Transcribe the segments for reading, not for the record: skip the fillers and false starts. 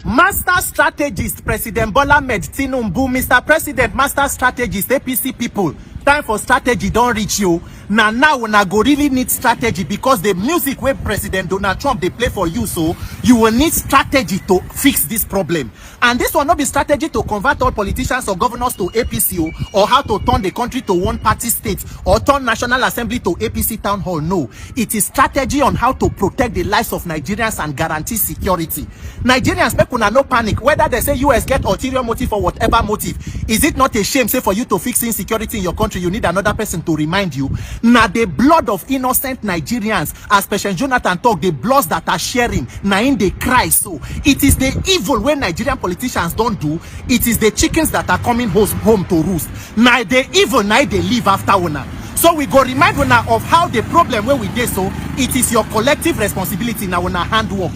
Master strategist President Bola Ahmed Tinubu, Mr. President, master strategist APC people. Time for strategy don't reach you. Now when I go really need strategy, because the music where President Donald Trump they play for you, so you will need strategy to fix this problem. And this will not be strategy to convert all politicians or governors to APC, or how to turn the country to one party state, or turn National Assembly to APC town hall. No, it is strategy on how to protect the lives of Nigerians and guarantee security. Nigerians make una no panic whether they say US get ulterior motive or whatever motive. Is it not a shame say for you to fix insecurity in your country you need another person to remind you? Now the blood of innocent Nigerians, as President Jonathan talk, the bloods that are sharing, now in they cry. So it is the evil when Nigerian politicians don't do. It is the chickens that are coming home to roost. Now the evil, now they live after una. So we go remind una of how the problem where we did. So it is your collective responsibility now on our handwork.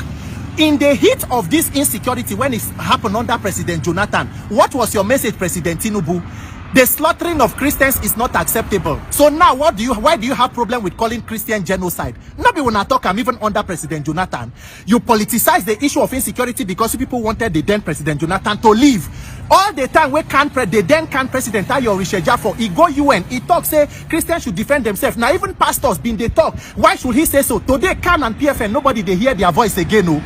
In the heat of this insecurity, when it happened under President Jonathan, what was your message, President Tinubu? The slaughtering of Christians is not acceptable. So now why do you have problem with calling Christian genocide? Not be when I talk, I'm even under President Jonathan. You politicize the issue of insecurity because people wanted the then President Jonathan to leave. All the time we the then President Ayo Risheja for he go UN, he talk say Christians should defend themselves. Now even pastors been they talk. Why should he say so? Today CAN and PFN, nobody they hear their voice again. No.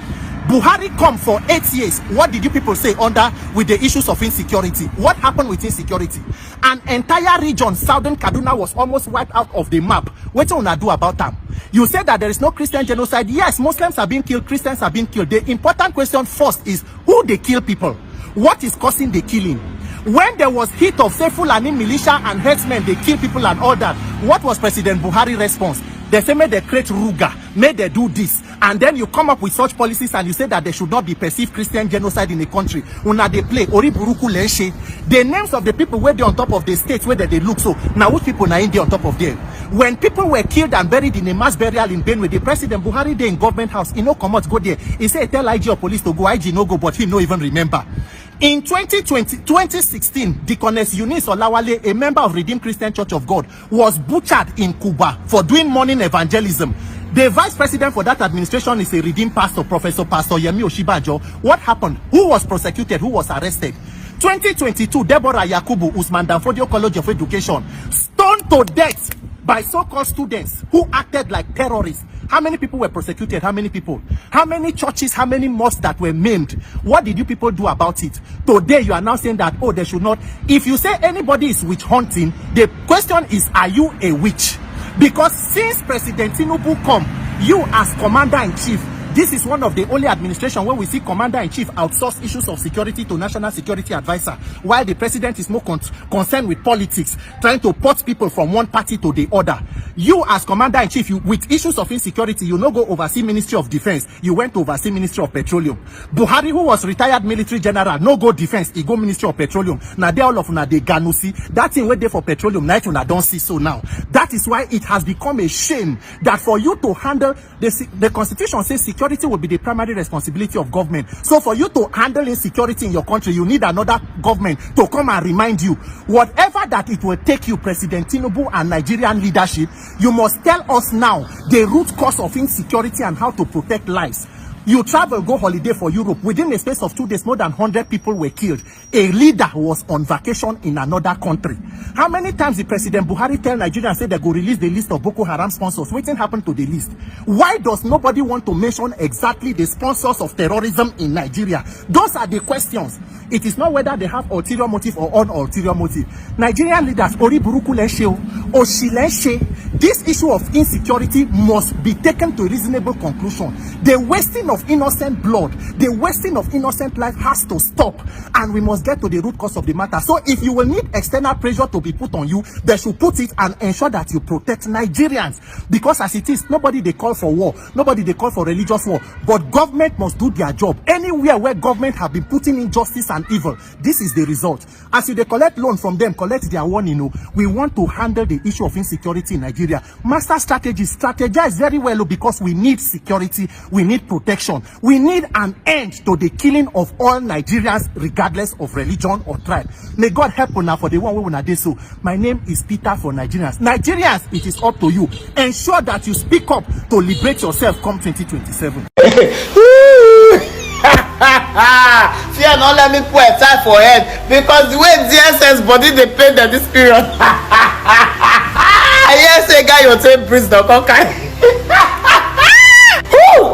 Buhari come for 8 years. What did you people say under with the issues of insecurity? What happened with insecurity? An entire region, Southern Kaduna, was almost wiped out of the map. What you wanna do about them? You said that there is no Christian genocide. Yes, Muslims are being killed, Christians are being killed. The important question first is who they kill people? What is causing the killing? When there was hit of say Fulani militia and herdsmen, they kill people and all that. What was President Buhari's response? They say, may they create Ruga, may they do this. And then you come up with such policies and you say that there should not be perceived Christian genocide in the country. Una they play Oriburuku Leshe. The names of the people where they on top of the states where they look so. Now which people are in there on top of them? When people were killed and buried in a mass burial in Benue, the President Buhari there in government house, he no come out go there. He say tell IG or police to go, IG no go, but he no even remember. In 2016, Deaconess Eunice Olawale, a member of Redeemed Christian Church of God, was butchered in Cuba for doing morning evangelism. The vice president for that administration is a redeemed pastor, Pastor Yemi Oshibajo. What happened? Who was prosecuted? Who was arrested? 2022, Deborah Yakubu, Usman Danfodio College of Education, stoned to death by so-called students who acted like terrorists. How many people were prosecuted? How many people? How many churches? How many mosques that were maimed? What did you people do about it? Today you are now saying that, oh, they should not. If you say anybody is witch hunting, the question is, are you a witch? Because since President Tinubu come, you as commander-in-chief, this is one of the only administration where we see commander-in-chief outsource issues of security to national security advisor, while the president is more concerned with politics, trying to port people from one party to the other. You as commander-in-chief, with issues of insecurity, you no go oversee Ministry of Defense, you went to oversee Ministry of Petroleum. Buhari, who was retired military general, no go defense, he go Ministry of Petroleum. Now they all of una they ganusi. That thing where they for petroleum, night una don't see so now. That is why it has become a shame that for you to handle the constitution says security will be the primary responsibility of government. So for you to handle insecurity in your country, you need another government to come and remind you. Whatever that it will take you, President Tinubu and Nigerian leadership, you must tell us now the root cause of insecurity and how to protect lives. You travel, go holiday for Europe. Within a space of 2 days, more than 100 people were killed. A leader was on vacation in another country. How many times did President Buhari tell Nigerians say they go release the list of Boko Haram sponsors? What happened to the list? Why does nobody want to mention exactly the sponsors of terrorism in Nigeria? Those are the questions. It is not whether they have ulterior motive or ulterior motive. Nigerian leaders, Oriburuku Leshe, Oshileshe, this issue of insecurity must be taken to a reasonable conclusion. The wasting of innocent blood, the wasting of innocent life has to stop, and we must get to the root cause of the matter. So if you will need external pressure to be put on you, they should put it and ensure that you protect Nigerians. Because as it is, nobody they call for war, nobody they call for religious war, but government must do their job. Anywhere where government have been putting injustice and evil, this is the result. As you they collect loan from them, collect their warning. We want to handle the issue of insecurity in Nigeria. Master strategy, strategize very well because we need security, we need protection, we need an end to the killing of all Nigerians regardless of religion or tribe. May God help you now for the one we wanna do so. My name is Peter for Nigerians. Nigerians, it is up to you. Ensure that you speak up to liberate yourself come 2027. Fear not let me put a tie for head because the way DSS body they pay them this period. I hear say guy you take breeze the conquer.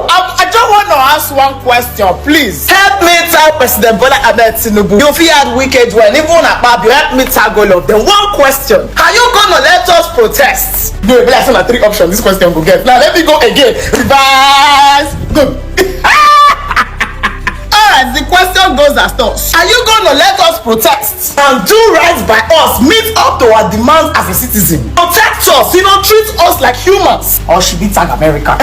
I just want to ask one question, please. Help me tell President Bola Ahmed Tinubu. You feel had wicked when even at Bab, you help me tag all of them. One question: are you gonna let us protest? No, be like 3 options. This question will get. Now let me go again. Reverse. Good. Alright, the question goes as thus: are you gonna let us protest and do right by us, meet up to our demands as a citizen, protect us, treat us like humans, or should we tag America?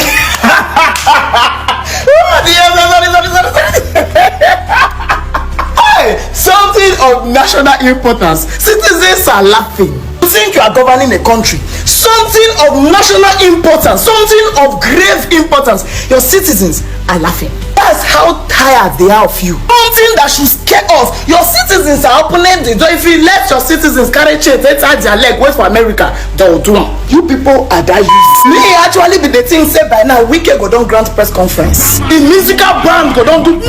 Hey, something of national importance. Citizens are laughing. You think you are governing a country? Something of national importance, something of grave importance. Your citizens are laughing. That's how tired they are of you. Something that should scare us. Your citizens are opening the door. If you let your citizens carry chains inside their leg, wait for America, they will do it. You people are that useless. Me actually be the thing say by now, Wike go don grant press conference. The musical band go don do the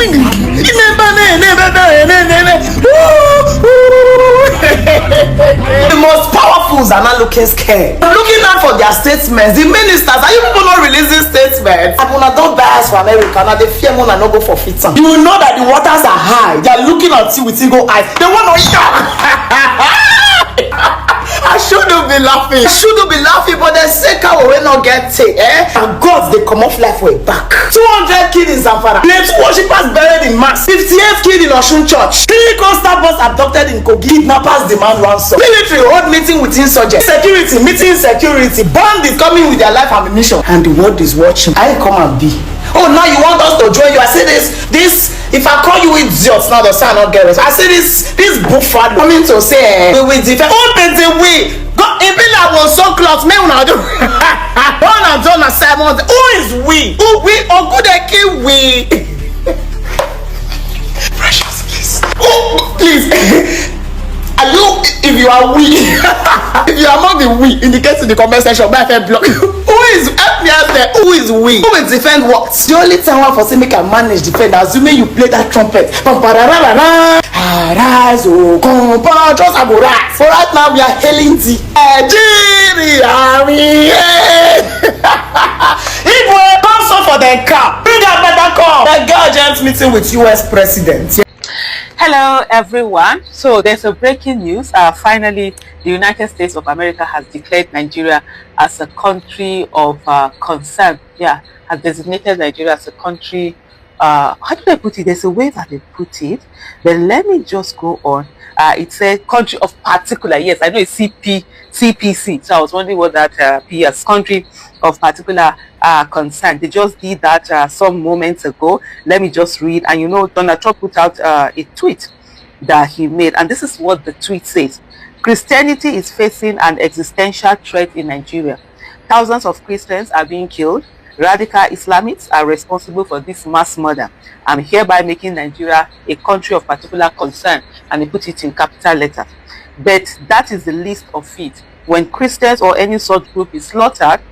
most powerfuls are not looking scared. Looking out for their statements. The ministers, are you people not releasing statements? And when I don't bias for America, now they fear more and not go for fit. You know that the waters are high. They are looking at you with eagle eyes. They want to shout. I shouldn't be laughing. But they say cow will not get take, and God they come off life way back. 200 kids in Zamfara. Let worshippers buried in mass. 58 kids in Osun Church. 3 coastal boys abducted in Kogi. Kidnappers demand ransom. Military hold meeting with insurgents. Security meeting security. Band is coming with their life ammunition, and the world is watching. I come and be. Oh, now you want us to join you? I say this. If I call you idiots now, the sign not get us. I say this buffalo coming to say we will defend. Oh, baby, we go. If I was so close, me una do. One and John and Simon. Who is we? Who we? Or good kill we? Precious, please. Oh, please. Are you? If you are we, if you are among the we, indicate in the comment section. By block. Who is? Help me out there. Who is we? Who will defend what? The only time one for say make I manage defend, assuming you play that trumpet. Arise, oh, come on, just a rise. For right now, we are hailing the Nigeria. If we come so for the car, bring a better car. The girl just meeting with US president. Hello everyone. So there's a breaking news. Finally, the United States of America has declared Nigeria as a country of concern. Yeah, has designated Nigeria as a country. How do they put it? There's a way that they put it. Then let me just go on. It's a country of particular. Yes, I know it's CPC. So I was wondering what that P as country of particular concern. They just did that some moments ago. Let me just read. And Donald Trump put out a tweet that he made, and this is what the tweet says: Christianity is facing an existential threat in Nigeria. Thousands of Christians are being killed. Radical Islamists are responsible for this mass murder. I'm hereby making Nigeria a country of particular concern, and he put it in capital letters. But that is the least of it. When Christians or any such group is slaughtered,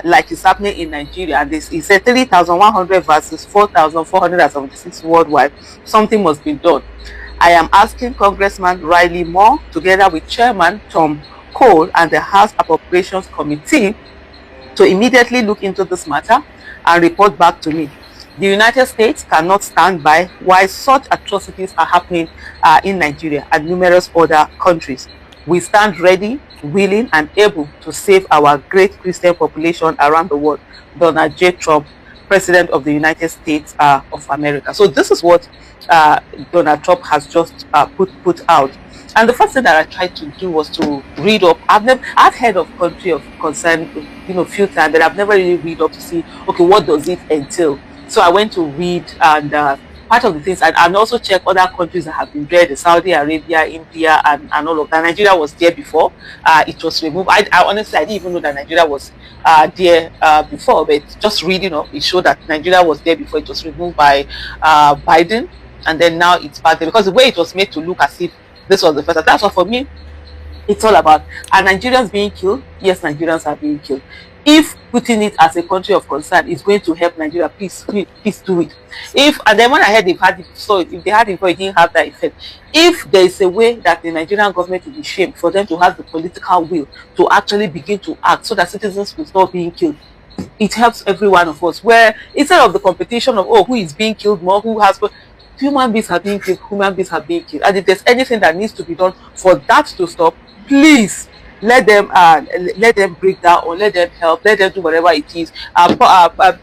like is happening in Nigeria, and this is 3,100 versus 4,476 worldwide, something must be done. I am asking Congressman Riley Moore, together with Chairman Tom Cole and the House Appropriations Committee, to immediately look into this matter and report back to me. The United States cannot stand by while such atrocities are happening in Nigeria and numerous other countries. We stand ready, willing, and able to save our great Christian population around the world. Donald J. Trump, President of the United States of America. So this is what Donald Trump has just put out. And the first thing that I tried to do was to read up. I've heard of country of concern, few times, but I've never really read up to see, okay, what does it entail? So I went to read, and part of the things, and also check other countries that have been there, Saudi Arabia, India, and all of that. Nigeria was there before. It was removed. I honestly, I didn't even know that Nigeria was there before, but just reading up, it showed that Nigeria was there before. It was removed by Biden, and then now it's back there, because the way it was made to look as if this was the first. That's what for me it's all about. Are Nigerians being killed? Yes, Nigerians are being killed. If putting it as a country of concern is going to help Nigeria, please do it. And then when I heard they've had it, so if they had it before, it didn't have that effect. If there is a way that the Nigerian government will be shamed for them to have the political will to actually begin to act so that citizens will stop being killed, it helps every one of us. Where instead of the competition of who is being killed more, who has, human beings are being killed, human beings are being killed. And if there's anything that needs to be done for that to stop, please let them break down, or let them help, let them do whatever it is.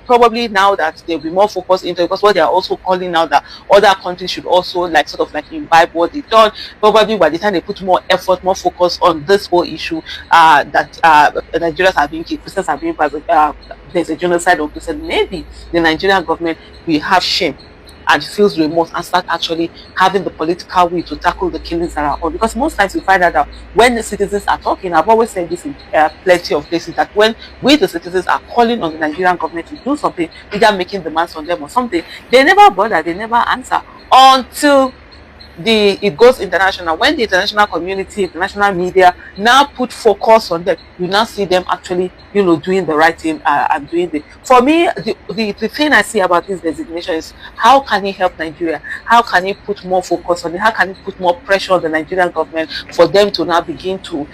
Probably now that they'll be more focused into, because what they are also calling now that other countries should also sort of imbibe what they've done. Probably by the time they put more effort, more focus on this whole issue, that Nigerians are being killed, Christians are being there's a genocide on Christians, maybe the Nigerian government will have shame and feels remorse and start actually having the political will to tackle the killings that are on. Because most times you find out that when the citizens are talking, I've always said this in plenty of places, that when we the citizens are calling on the Nigerian government to do something, either making demands on them or something, they never bother, they never answer until it goes international. When the international community, international media now put focus on them, you now see them actually, doing the right thing and doing the. For me, the thing I see about this designation is how can he help Nigeria? How can he put more focus on it? How can he put more pressure on the Nigerian government for them to now begin to,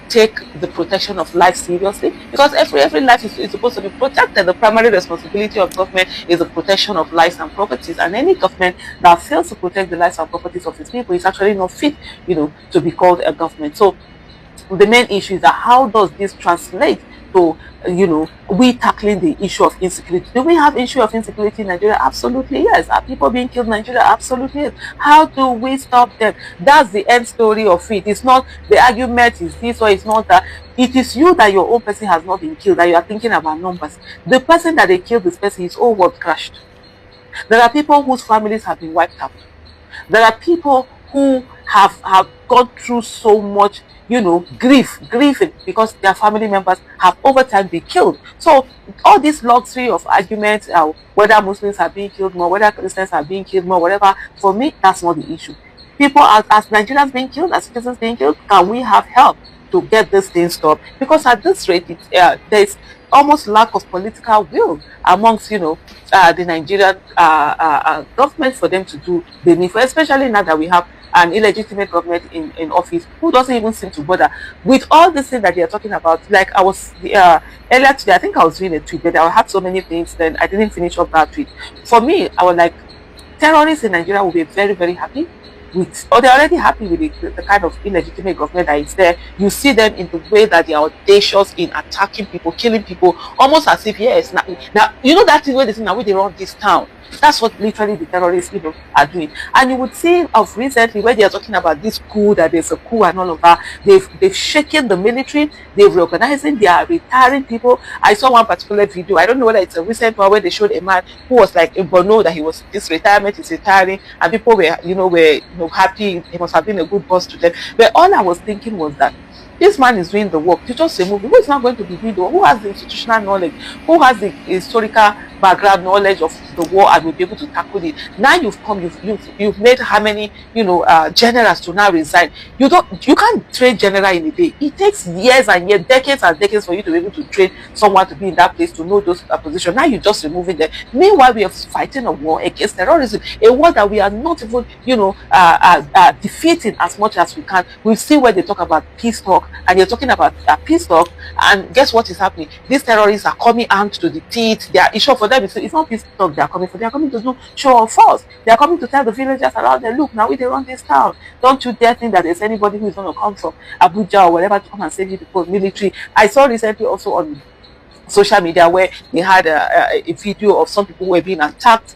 take the protection of life seriously? Because every life is supposed to be protected. The primary responsibility of government is the protection of lives and properties, and any government that fails to protect the lives and properties of its people is actually not fit, to be called a government. So the main issue is that how does this translate to, we tackling the issue of insecurity? Do we have issue of insecurity in Nigeria? Absolutely yes. Are people being killed in Nigeria? Absolutely yes. How do we stop them? That's the end story of it. It's not the argument is this or it's not that. It is you that your own person has not been killed, that you are thinking about numbers. The person that they killed, this person, his whole world crashed. There are people whose families have been wiped out. There are people who have gone through so much, grieving because their family members have over time been killed. So all this luxury of arguments, whether Muslims are being killed more, whether Christians are being killed more, whatever, for me, that's not the issue. People, as Nigerians being killed, as citizens being killed, can we have help to get this thing stopped? Because at this rate, there's almost lack of political will amongst, the Nigerian government for them to do the needful, especially now that we have an illegitimate government in office who doesn't even seem to bother with all this thing that they are talking about. Like I was earlier today, I think I was reading a tweet, but I had so many things, then I didn't finish up that tweet. For me, I was like, terrorists in Nigeria will be very, very happy with, or they're already happy with the kind of illegitimate government that is there. You see them in the way that they are audacious in attacking people, killing people, almost as if, yes, now that is where they run this town. That's what literally the terrorists, are doing. And you would see of recently where they are talking about this coup, that there's a coup and all of that. They've shaken the military, they've reorganizing, they are retiring people. I saw one particular video, I don't know whether it's a recent one, where they showed a man who was like in Borno, that he was, this retirement is retiring, and people were happy. He must have been a good boss to them. But all I was thinking was that this man is doing the work. You just remove him. Who is not going to be doing the work? Who has the institutional knowledge? Who has the historical background knowledge of the war and will be able to tackle it? Now you've made how many generals to now resign? You can't train general in a day. It takes years and years, decades and decades for you to be able to train someone to be in that place, to know those positions. Now you're just removing them. Meanwhile, we are fighting a war against terrorism, a war that we are not even defeating as much as we can. We've seen where they talk about peace talk, and you're talking about peace talk, and guess what is happening? These terrorists are coming armed to the teeth. Their issue for them it's not peace talk they are coming for. They are coming to do show of force. They are coming to tell the villagers around them, look, now we they run this town. Don't you dare think that there's anybody who is going to come from Abuja or whatever to come and save you because military. I saw recently also on social media where they had a video of some people who were being attacked,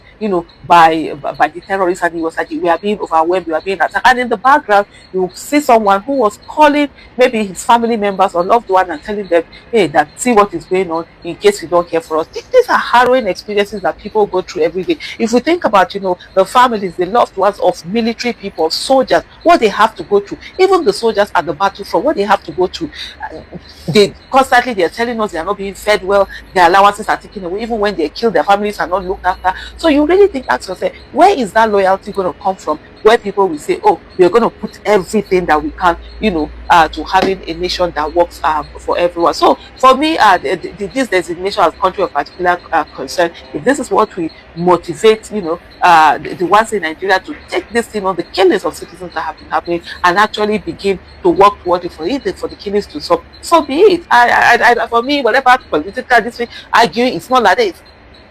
by the terrorists, and he was like, we are being overwhelmed, we are being attacked. And in the background, you see someone who was calling maybe his family members or loved one and telling them, hey, that see what is going on in case you don't care for us. These are harrowing experiences that people go through every day. If we think about, the families, the loved ones of military people, of soldiers, what they have to go through, even the soldiers at the battlefront, what they have to go through, they're telling us they are not being fed well, their allowances are taken away, even when they're killed, their families are not looked after. So you really think, ask yourself, where is that loyalty going to come from? Where people will say, oh, we are going to put everything that we can, to having a nation that works for everyone. So for me, this designation as country of particular concern, if this is what we motivate, the ones in Nigeria to take this thing on, the killings of citizens that have been happening, and actually begin to work towards it, for the killings to stop, so be it. For me, whatever political this way arguing, it's not like this.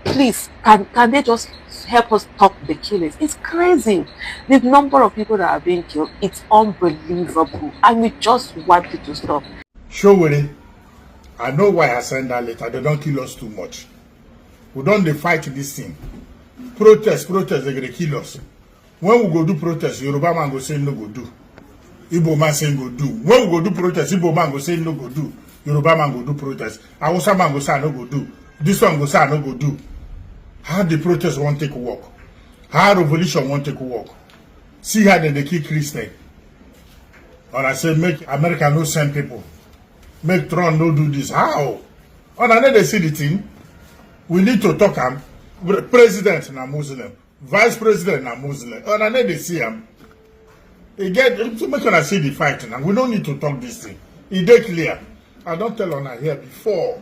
Please, can they just help us stop the killings? It's crazy. The number of people that are being killed, it's unbelievable, and we just want it to stop. Surely, I know why I send that letter. They don't kill us too much. We don't fight this thing. Protest, they're gonna kill us. When we go do protest, Yoruba man go say no go do. Igbo man say go do. When we go do protest, Igbo man go say no go do. Yoruba man go do protest. Hausa man go say no go do. This one go say no go do. How the protest won't take work. How revolution won't take work. See how they kill Christian. And I say make America no send people. Make Trump no do this. How? And I know they see the thing. We need to talk am. President na Muslim. Vice President na Muslim. And I know they see him. They get to make us see the fight now. We don't need to talk this thing. It is clear. I don't tell on here before.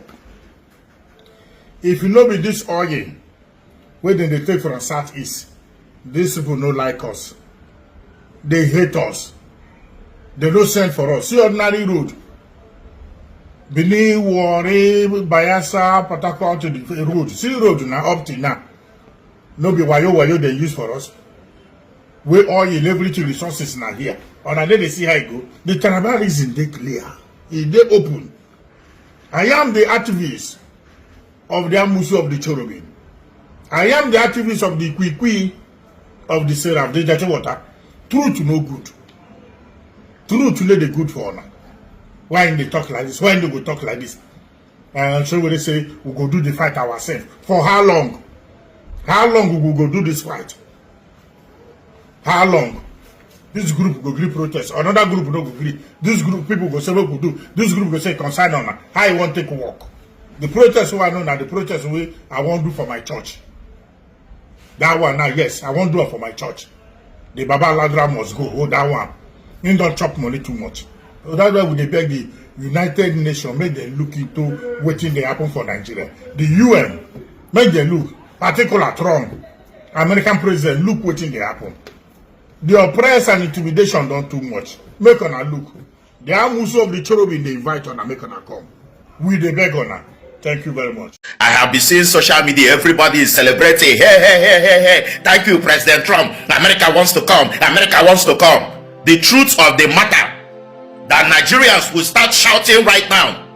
If you know with this oil, where they take from Southeast, these people don't like us. They hate us. They don't send for us. See ordinary road. Benin, Warri, Bayelsa, Port Harcourt to the road. See road now up to now. No be wayo they use for us. We oil, everything resources now here. And then they see how it go. The Taraba reason they clear. They open. I am the activist of the Amusu of the Cherubim. I am the activist of the Kwikwi of the Seraph, the Jate Water. Truth no good. Truth let the good for honor. Why they talk like this? Why they go talk like this? And so when they say we go do the fight ourselves. For how long? How long we go do this fight? How long? This group go agree protest. Another group no go agree. This group people go say what we do. This group go say consign on how you want to take work. The protest I know now, the protest way I won't do for my church. That one now, yes, I won't do it for my church. The Baba Ladra must go. Oh, that one. You don't chop money too much. So that's why we beg the United Nations, make them look into what they happen for Nigeria. The UN, make them look. Particular Trump, American president, look what they happen. The oppress and intimidation done too much. Make on a look. The Amusu of the Cherubim, they invite on and make on a come. We the beg on her. Thank you very much. I have been seeing social media, everybody is celebrating. Hey. Thank you, President Trump. America wants to come. America wants to come. The truth of the matter that Nigerians will start shouting right now.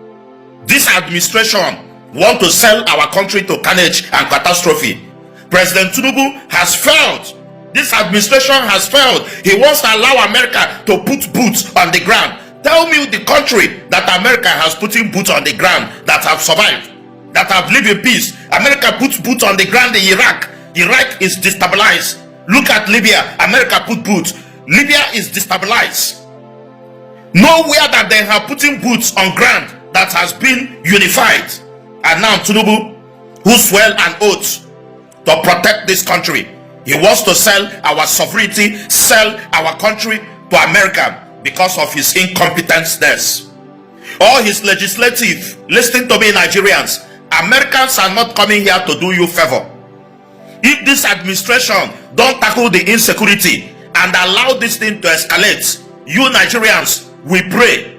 This administration want to sell our country to carnage and catastrophe. President Tinubu has failed. This administration has failed. He wants to allow America to put boots on the ground. Tell me the country that America has put in boots on the ground that have survived, that have lived in peace. America puts boots on the ground in Iraq. Iraq is destabilized. Look at Libya. America put boots. Libya is destabilized. Nowhere that they have put in boots on ground that has been unified. And now Tinubu, who swell an oath to protect this country, he wants to sell our sovereignty, sell our country to America because of his incompetence. All his legislative, listen to me, Nigerians, Americans are not coming here to do you favor. If this administration don't tackle the insecurity and allow this thing to escalate, you Nigerians, we pray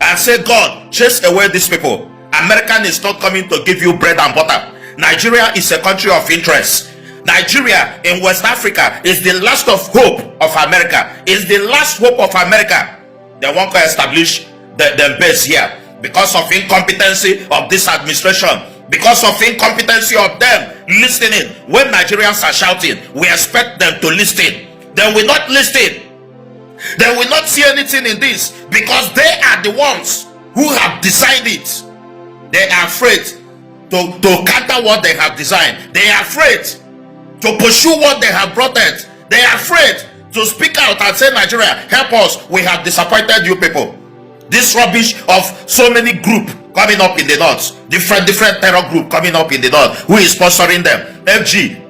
and say, God, chase away these people. American is not coming to give you bread and butter. Nigeria is a country of interest. Nigeria in West Africa is the last of hope of America. Is the last hope of America. They want to establish the base here because of incompetency of this administration, because of incompetency of them listening. When Nigerians are shouting, we expect them to listen. They will not listen. They will not see anything in this because they are the ones who have designed it. They are afraid to counter what they have designed. They are afraid to pursue what they have brought it. They are afraid to speak out and say, Nigeria, help us. We have disappointed you people. This rubbish of so many group coming up in the north, different terror group coming up in the north. Who is sponsoring them? FG.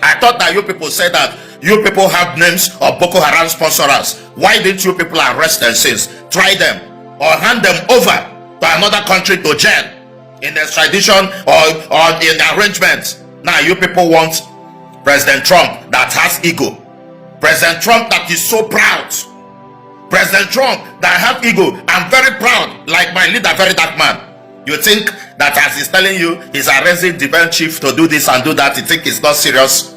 I thought that you people said that you people have names of Boko Haram sponsors. Why didn't you people arrest them since? Try them or hand them over to another country to jail in extradition or in arrangements. Now you people want President Trump that has ego. President Trump that is so proud. President Trump that have ego. I'm very proud, like my leader, very dark man. You think that as he's telling you he's arresting the bench chief to do this and do that, you think it's not serious?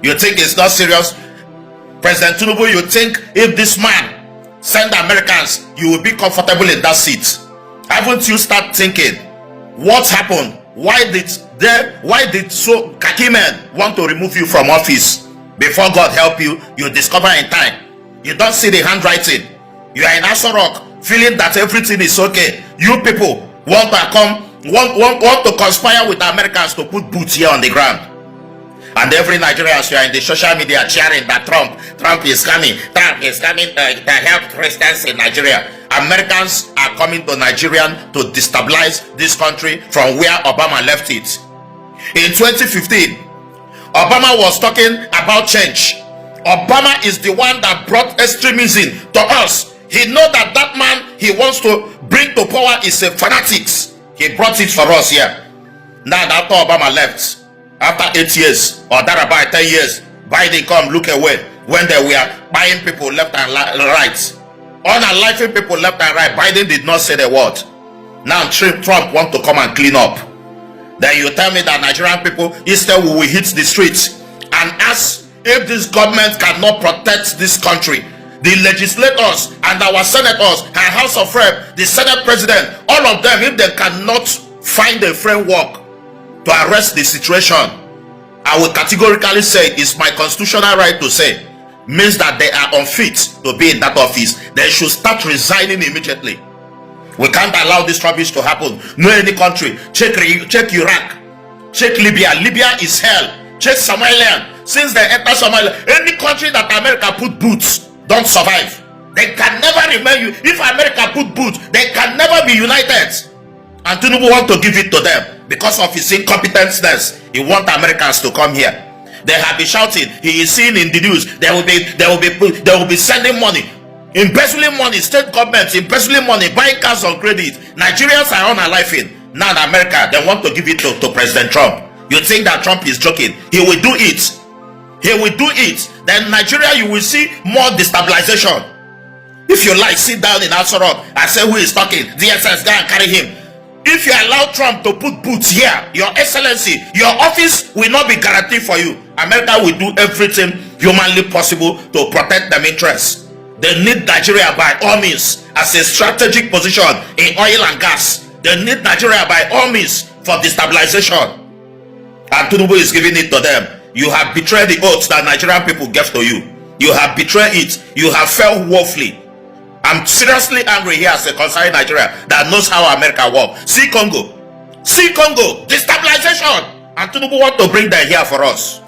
You think it's not serious? President Tinubu, you think if this man send Americans, you will be comfortable in that seat? Haven't you start thinking what happened? Why did so khaki men want to remove you from office? Before God help you, you discover in time. You don't see the handwriting. You are in Aso Rock feeling that everything is okay. You people want to conspire with Americans to put boots here on the ground. And every Nigerian, you are in the social media cheering that Trump is coming to help Christians in Nigeria. Americans are coming to Nigeria to destabilize this country from where Obama left it. In 2015, Obama was talking about change. Obama is the one that brought extremism to us. He know that man he wants to bring to power is a fanatics. He brought it for us here. Now after Obama left, after 8 years or thereabout 10 years, Biden come look away when they were buying people left and right, unaliving people left and right. Biden did not say the word. Now Trump want to come and clean up. Then you tell me that Nigerian people instead we will hit the streets and ask if this government cannot protect this country. The legislators and our senators and House of Rep, the Senate President, all of them, if they cannot find a framework to arrest the situation, I will categorically say it's my constitutional right to say, means that they are unfit to be in that office. They should start resigning immediately. We can't allow this rubbish to happen. No any country. Check Iraq. Check Libya. Libya is hell. Check Somalia. Since they enter Somalia, any country that America put boots don't survive. They can never remain. If America put boots, they can never be united. And Tinubu want to give it to them because of his incompetence. He want Americans to come here. They have been shouting. He is seen in the news. They will be sending money, embezzling money. State governments embezzling money, buying cars on credit. Nigerians are unaliving. Now in America, they want to give it to President Trump. You think that Trump is joking? He will do it. He will do it. Then Nigeria, you will see more destabilization. If you like, sit down in Aso Rock and say who is talking. DSS, go and carry him. If you allow Trump to put boots here, your excellency, your office will not be guaranteed for you. America will do everything humanly possible to protect them interests. They need Nigeria by all means as a strategic position in oil and gas. They need Nigeria by all means for destabilization. And Tinubu is giving it to them. You have betrayed the oaths that Nigerian people gave to you. You have betrayed it. You have failed woefully. I'm seriously angry here as a concerned Nigeria that knows how America works. See Congo. See Congo. Destabilization. And Tinubu want to bring that here for us.